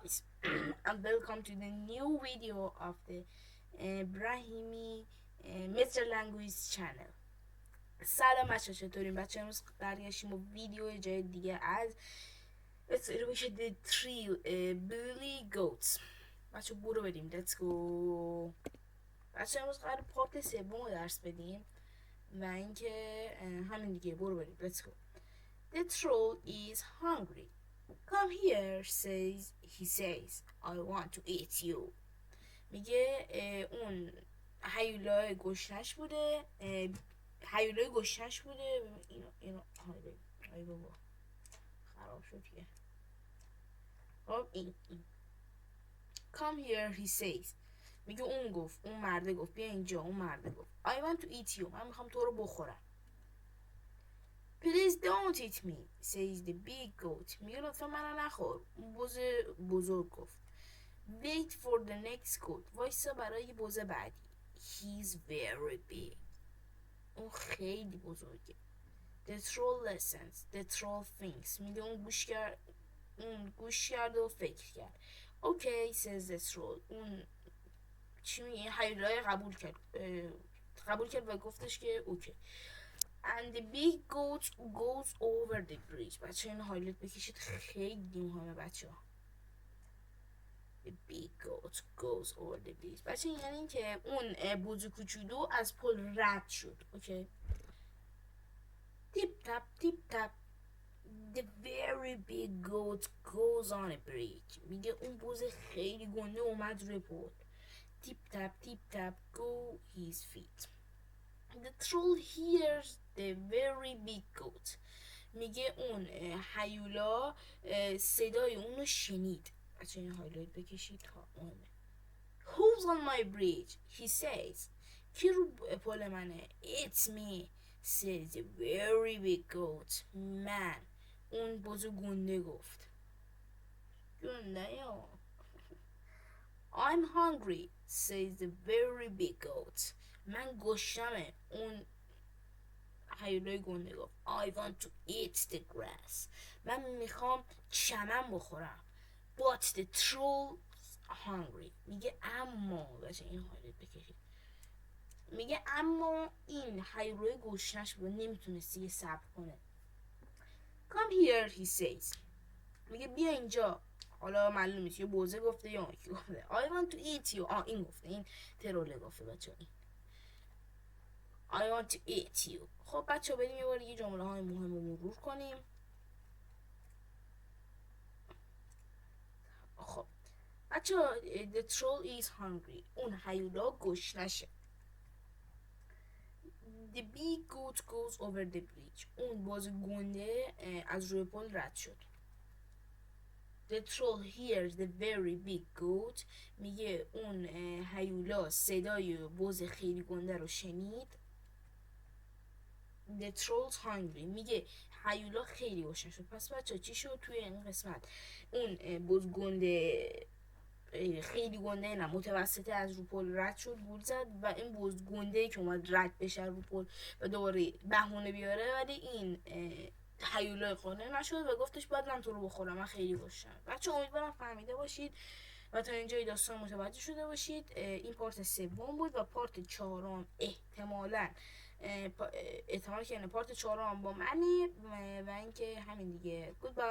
guys, and welcome to the new video of the Brahimi Mr. Language channel. سلام بچه، چطورین بچه؟ امروز برگشتیم با ویدیو جای دیگه از روش The Three Billy Goats. بچه برو بریم، let's go. بچه امروز قرار پارت سوم رو درس بدیم و اینکه همین دیگه، برو بریم، let's go. The troll is hungry. Come here, he says, I want to eat you. میگه اون هیولای گشنش بوده، اینو ای بابا خراب شد که. خب این Come here, he says. میگه اون مرده گفت بیا اینجا. اون مرده گفت I want to eat you. من میخوام تو رو بخورم. Please don't eat me, says the big goat. میگه لطفا منو نخور. اون بز بزرگ گفت Wait for the next goat. وایسا برای بز بعدی. He's very big. اون خیلی بزرگه. The troll listens. The troll thinks. میگه اون گوش کرد و فکر کرد. Okay, says the troll. اون چی میگه؟ این هیولای قبول کرد و گفتش که اوکی. And the big goat goes over the bridge. بچه این هایلایت بکشید، خیلی مهمه بچه ها. The big goat goes over the bridge. بچه یعنی این که اون بوز کوچولو از پل رد شد. اوکی. Tip tap tip tap. The very big goat goes on a bridge. میگه اون بوز خیلی گنده اومد روی پل. Tip tap tip tap go his feet. The troll hears the very big goat. میگه اون هیولا صدای اونو شنید. بچه این هایلایت بکشید تا اونه. Who's on my bridge? He says. کی رو پل منه؟ It's me, says the very big goat. من. اون بزو گنده گفت. گنده یا I'm hungry, says the very big goat. من گشتمه. اون هیولای گنده گفت I want to eat the grass. من میخوام چمن بخورم. But the troll hungry. میگه اما بچه این حالت بکشید. میگه اما این هیولای گشنش بود، نمیتونست دیگه صبر کنه. Come here, he says. میگه بیا اینجا. حالا معلوم نیست یه بوزه گفته یا کی گفته. I want to eat you. این گفته، این تروله گفته بچه. این I want to eat you. خب بچه بریم یه بار دیگه جمله های مهم رو مرور کنیم. خب بچه the troll is hungry. اون هیولا گشنشه. The big goat goes over the bridge. اون باز گنده از روی پل رد شد. The troll hears the very big goat. میگه اون هیولا صدای باز خیلی گنده رو شنید. The troll's hungry. میگه هیولا خیلی گشنه شد. پس بچه چی شد توی این قسمت؟ اون باز گنده خیلی گنده نه متوسطه از رو پل رد شد، گول زد و این بز گنده که اومد رد بشه رو پل و دوباره بهونه بیاره، ولی این هیولای قانع نشد و گفتش بعد من تو رو بخورم، من خیلی گشتم. بچه امیدوارم فهمیده باشید و تا اینجای داستان متوجه شده باشید. این پارت سوم بود و پارت چهارم احتمال که پارت چهارم با منی و اینکه همین دیگه. گودبای.